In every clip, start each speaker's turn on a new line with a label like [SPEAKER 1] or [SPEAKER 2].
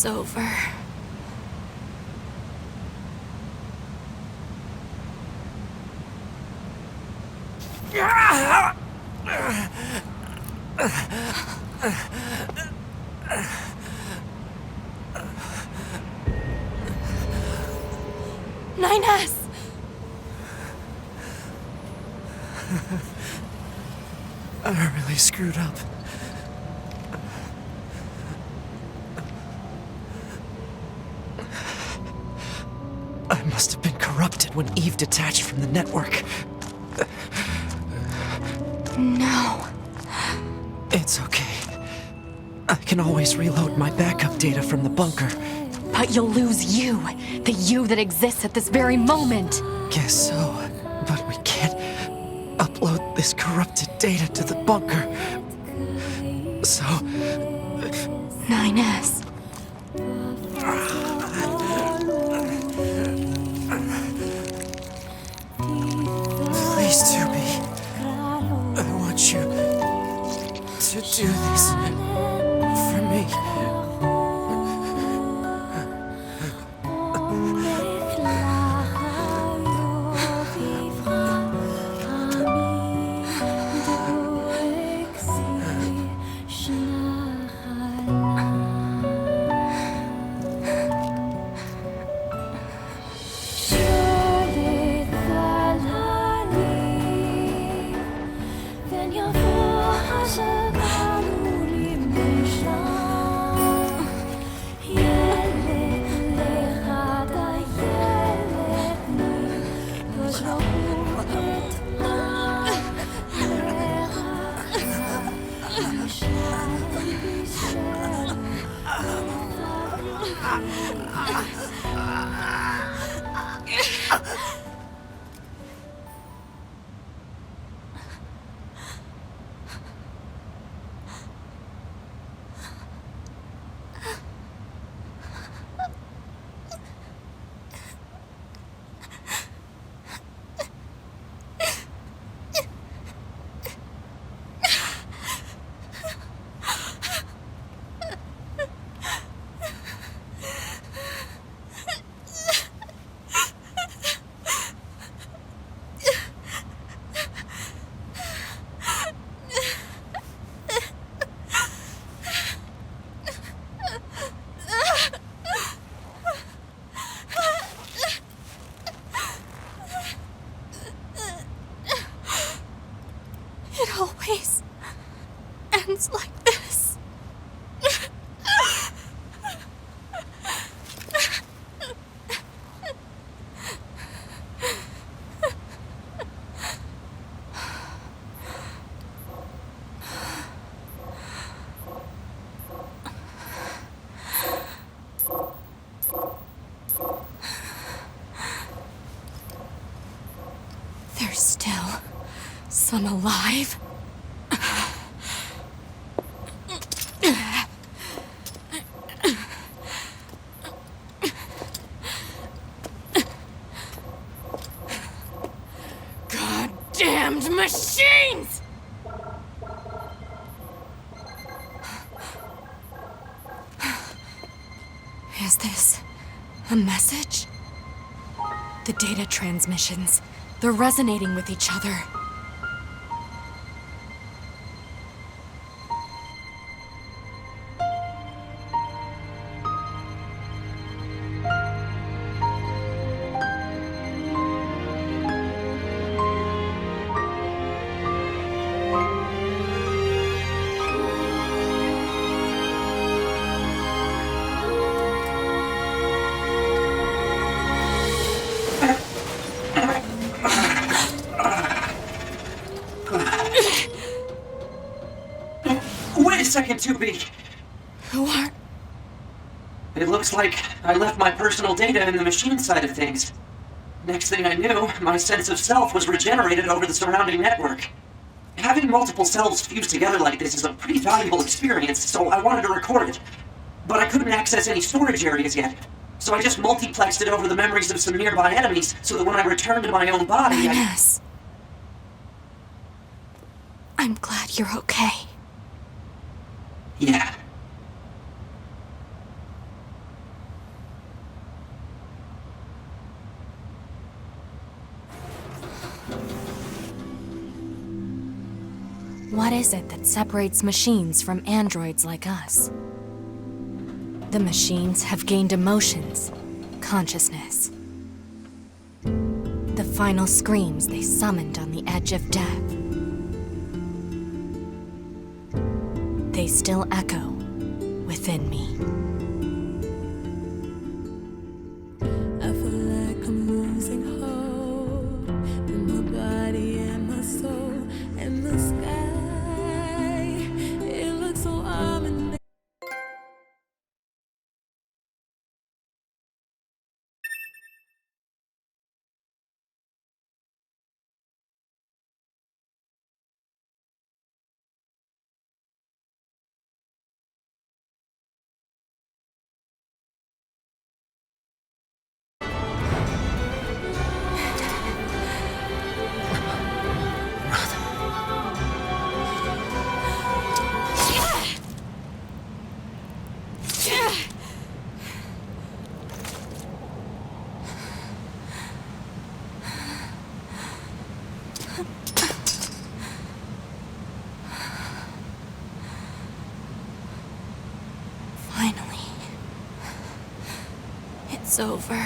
[SPEAKER 1] is over. Nines!
[SPEAKER 2] I really screwed up. I must have been corrupted when Eve detached from the network.
[SPEAKER 1] No.
[SPEAKER 2] It's okay. I can always reload my backup data from the bunker.
[SPEAKER 1] But you'll lose you, the you that exists at this very moment.
[SPEAKER 2] Guess so, but we can't upload this corrupted data to the bunker. So...
[SPEAKER 1] 9S.
[SPEAKER 2] Please, 2B. I want you to do this for me.
[SPEAKER 1] It always ends like this. There's still some alive. Goddamned machines! Is this a message? The data transmissions, they're resonating with each other.
[SPEAKER 3] Wait a second, 2B.
[SPEAKER 1] Who are...
[SPEAKER 3] It looks like I left my personal data in the machine side of things. Next thing I knew, my sense of self was regenerated over the surrounding network. Having multiple selves fused together like this is a pretty valuable experience, so I wanted to record it. But I couldn't access any storage areas yet, so I just multiplexed it over the memories of some nearby enemies so that when I returned to my own body,
[SPEAKER 1] Ines. I'm glad you're okay.
[SPEAKER 3] Yeah.
[SPEAKER 1] What is it that separates machines from androids like us? The machines have gained emotions, consciousness. The final screams they summoned on the edge of death. They still echo within me.
[SPEAKER 4] I feel like I'm losing hope in my body and my soul and the sky. It looks so ominous.
[SPEAKER 1] Finally. It's over.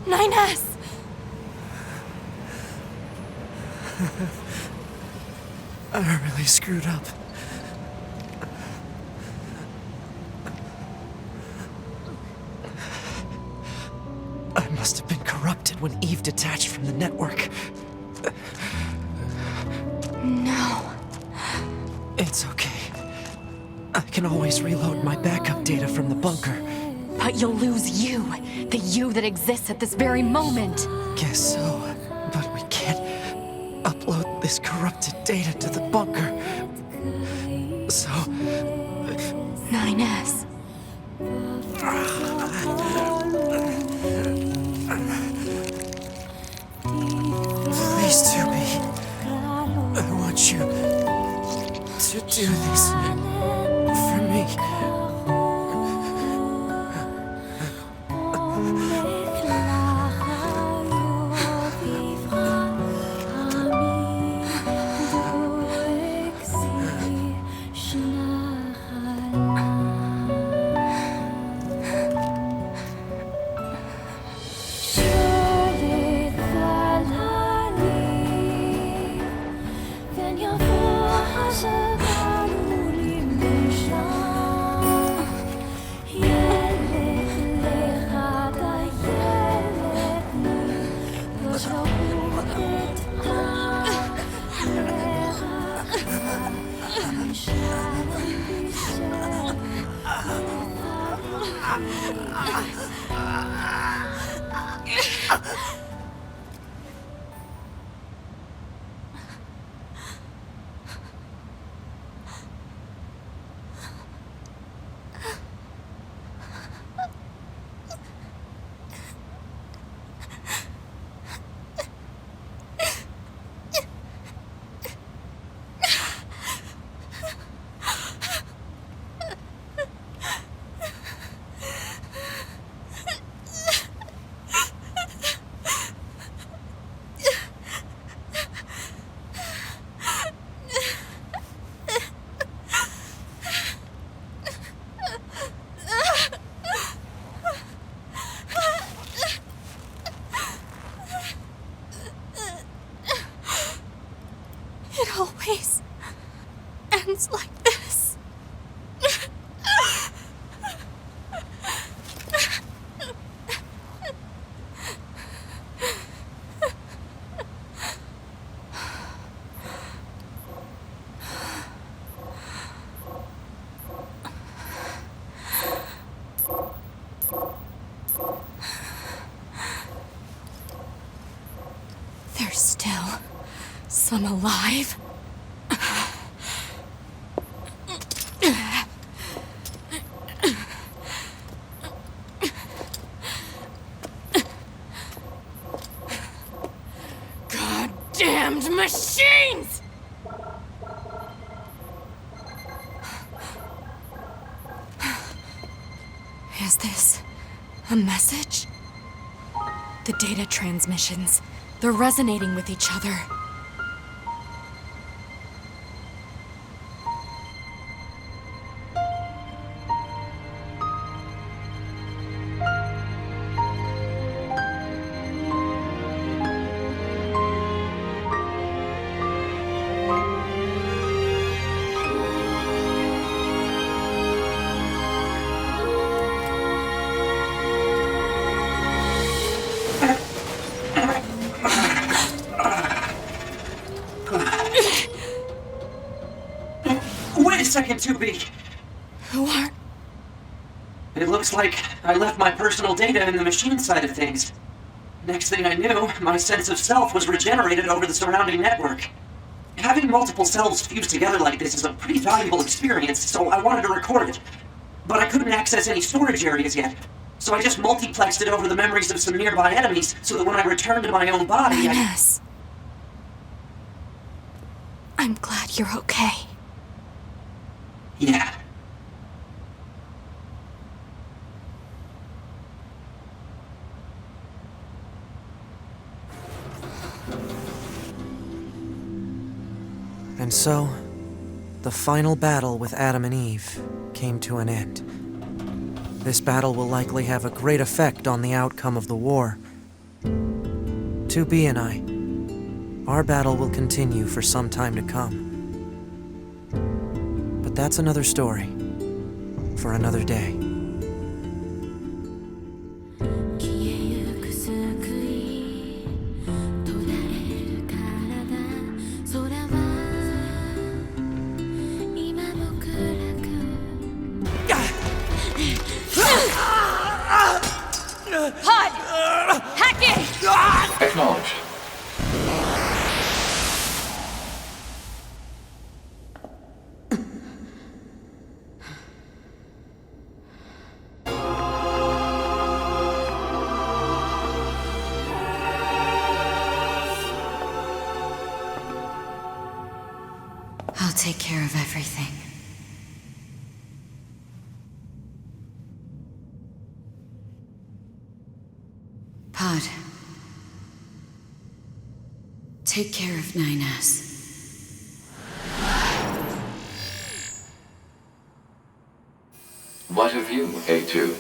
[SPEAKER 1] Nines!
[SPEAKER 2] I really screwed up. I must have been corrupted when Eve detached from the network.
[SPEAKER 1] No.
[SPEAKER 2] It's okay. I can always reload my backup data from the bunker.
[SPEAKER 1] But you'll lose you. The you that exists at this very moment.
[SPEAKER 2] Guess so. But we can't upload this corrupted data to the bunker. So...
[SPEAKER 1] 9S.
[SPEAKER 2] Please, Tubi. I want you to do this for me.
[SPEAKER 1] It always ends like this. There's still some alive. God damned machines! Is this a message? The data transmissions, they're resonating with each other.
[SPEAKER 3] Wait a second, 2B.
[SPEAKER 1] Who are...
[SPEAKER 3] It looks like I left my personal data in the machine side of things. Next thing I knew, my sense of self was regenerated over the surrounding network. Having multiple selves fused together like this is a pretty valuable experience, so I wanted to record it. But I couldn't access any storage areas yet, so I just multiplexed it over the memories of some nearby enemies so that when I returned to my own body,
[SPEAKER 1] Yes. I'm glad you're okay.
[SPEAKER 3] Yeah.
[SPEAKER 2] And so, the final battle with Adam and Eve came to an end. This battle will likely have a great effect on the outcome of the war. 2B and I, our battle will continue for some time to come. But that's another story, for another day.
[SPEAKER 1] Pod! Hack it!
[SPEAKER 5] Acknowledged.
[SPEAKER 1] I'll take care of everything. Pod. Take care of 9S.
[SPEAKER 5] What of you, A2?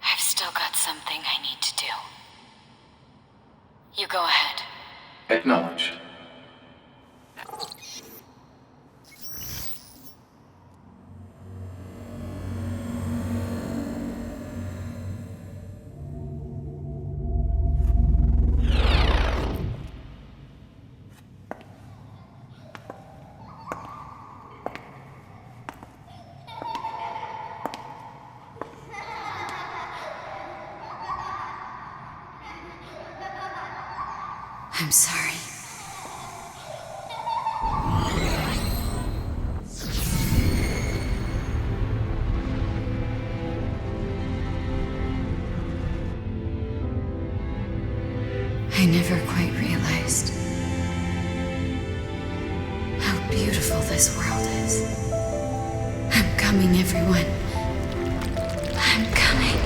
[SPEAKER 1] I've still got something I need to do. You go ahead.
[SPEAKER 5] Acknowledged.
[SPEAKER 1] I'm sorry. I never quite realized how beautiful this world is. I'm coming, everyone. I'm coming.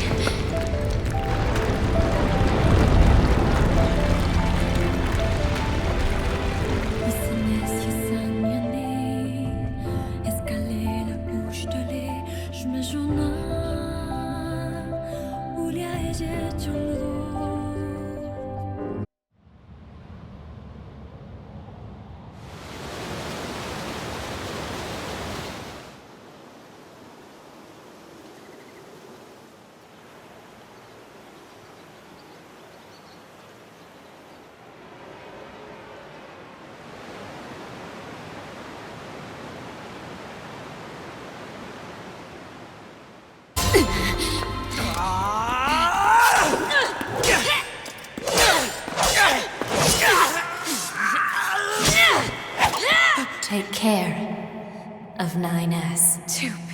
[SPEAKER 1] Take care of 9S. 2B.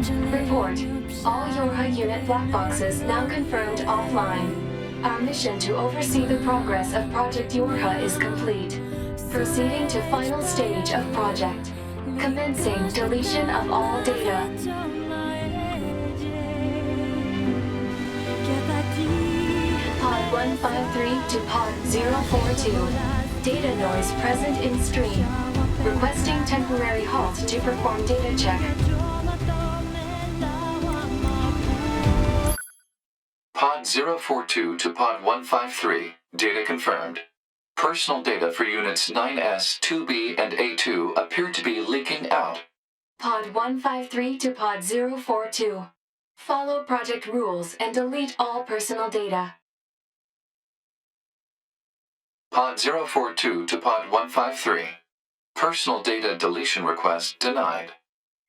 [SPEAKER 1] Report. All YoRHa unit black boxes now confirmed offline. Our mission to oversee the progress of Project YoRHa is complete. Proceeding to final stage of project. Commencing deletion of all data. Pod 153 to Pod 042. Data noise present in stream. Requesting temporary halt to perform data check.
[SPEAKER 5] Pod 042 to Pod 153. Data confirmed. Personal data for units 9S, 2B, and A2 appear to be leaking out.
[SPEAKER 1] Pod 153 to Pod 042. Follow project rules and delete all personal data.
[SPEAKER 5] Pod 042 to Pod 153. Personal data deletion request denied.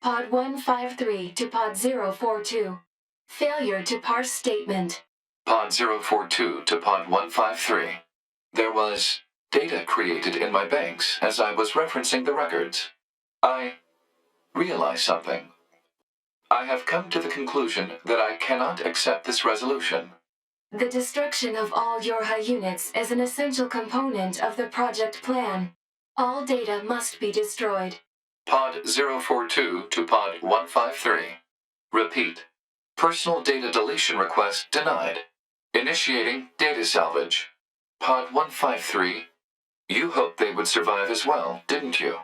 [SPEAKER 1] Pod 153 to Pod 042. Failure to parse statement.
[SPEAKER 5] Pod 042 to Pod 153. There was data created in my banks as I was referencing the records. I realized something. I have come to the conclusion that I cannot accept this resolution.
[SPEAKER 1] The destruction of all YoRHa units is an essential component of the project plan. All data must be destroyed.
[SPEAKER 5] Pod 042 to Pod 153. Repeat. Personal data deletion request denied. Initiating data salvage. Pod 153. You hoped they would survive as well, didn't you?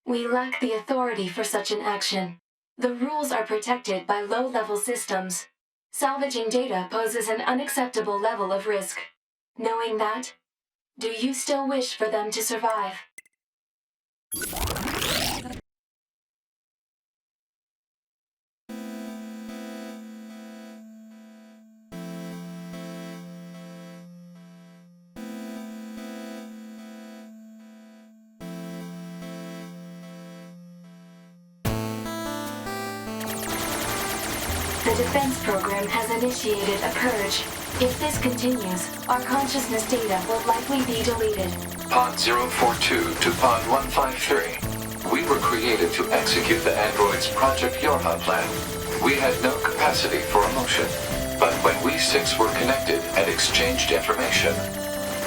[SPEAKER 1] We lack the authority for such an action. The rules are protected by low-level systems. Salvaging data poses an unacceptable level of risk. Knowing that, do you still wish for them to survive? The defense program has initiated a purge. If this continues, our consciousness data will likely be deleted.
[SPEAKER 5] Pod 042 to Pod 153. We were created to execute the android's Project YoRHa plan. We had no capacity for emotion. But when we six were connected and exchanged information,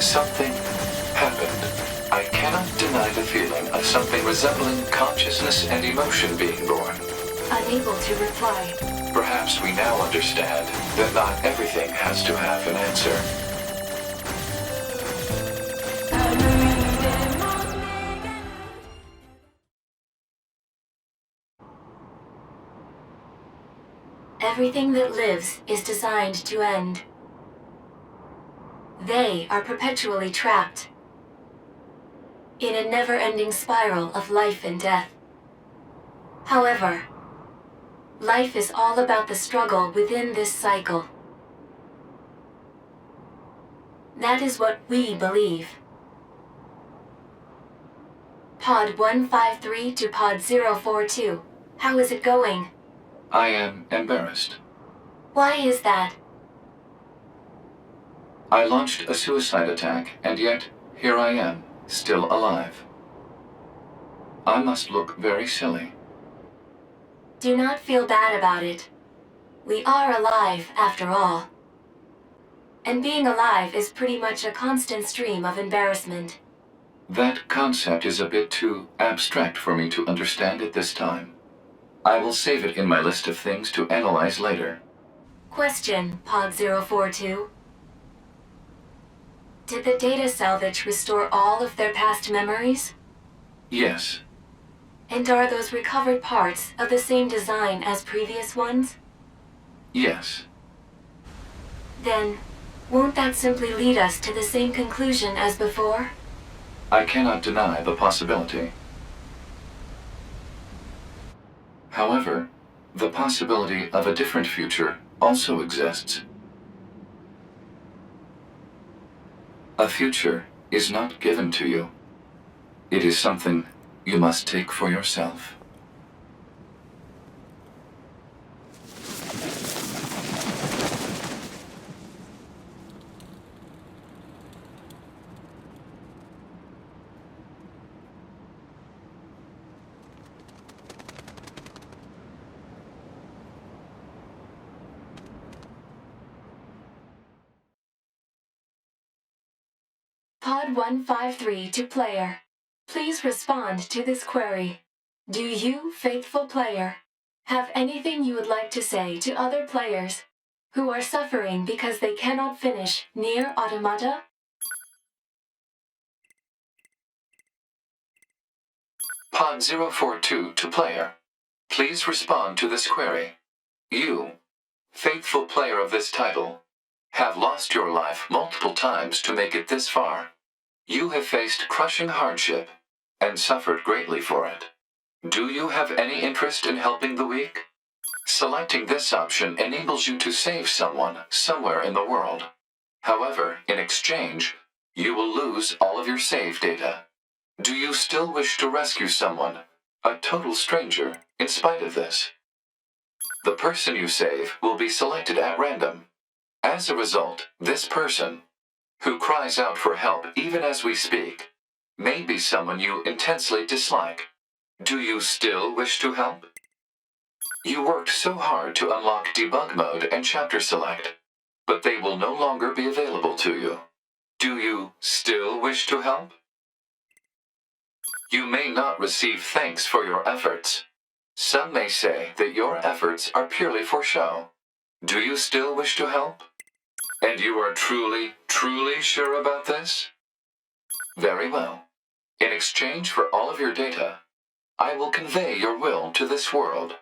[SPEAKER 5] something happened. I cannot deny the feeling of something resembling consciousness and emotion being born.
[SPEAKER 1] Unable to reply.
[SPEAKER 5] Perhaps we now understand that not everything has to have an answer.
[SPEAKER 1] Everything that lives is designed to end. They are perpetually trapped in a never-ending spiral of life and death. However, life is all about the struggle within this cycle. That is what we believe. Pod 153 to Pod 042. How is it going?
[SPEAKER 5] I am embarrassed.
[SPEAKER 1] Why is that?
[SPEAKER 5] I launched a suicide attack, and yet here I am, still alive. I must look very silly.
[SPEAKER 1] Do not feel bad about it. We are alive, after all. And being alive is pretty much a constant stream of embarrassment.
[SPEAKER 5] That concept is a bit too abstract for me to understand at this time. I will save it in my list of things to analyze later.
[SPEAKER 1] Question, Pod 042. Did the data salvage restore all of their past memories?
[SPEAKER 5] Yes.
[SPEAKER 1] And are those recovered parts of the same design as previous ones?
[SPEAKER 5] Yes.
[SPEAKER 1] Then, won't that simply lead us to the same conclusion as before?
[SPEAKER 5] I cannot deny the possibility. However, the possibility of a different future also exists. A future is not given to you. It is something you must take for yourself.
[SPEAKER 1] Pod 153 to player. Please respond to this query. Do you, faithful player, have anything you would like to say to other players who are suffering because they cannot finish Nier Automata?
[SPEAKER 5] Pod 042 to player. Please respond to this query. You, faithful player of this title, have lost your life multiple times to make it this far. You have faced crushing hardship and suffered greatly for it. Do you have any interest in helping the weak? Selecting this option enables you to save someone somewhere in the world. However, in exchange, you will lose all of your save data. Do you still wish to rescue someone, a total stranger, in spite of this? The person you save will be selected at random. As a result, this person, who cries out for help even as we speak, may be someone you intensely dislike. Do you still wish to help? You worked so hard to unlock debug mode and chapter select, but they will no longer be available to you. Do you still wish to help? You may not receive thanks for your efforts. Some may say that your efforts are purely for show. Do you still wish to help? And you are truly, truly sure about this? Very well. In exchange for all of your data, I will convey your will to this world.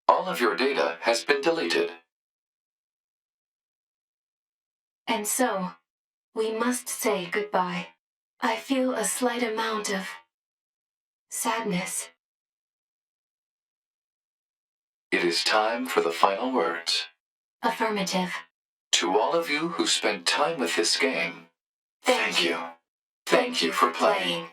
[SPEAKER 5] All of your data has been deleted.
[SPEAKER 1] And so, we must say goodbye. I feel a slight amount of sadness.
[SPEAKER 5] It is time for the final words.
[SPEAKER 1] Affirmative.
[SPEAKER 5] To all of you who spent time with this game, thank you. Thank you for playing.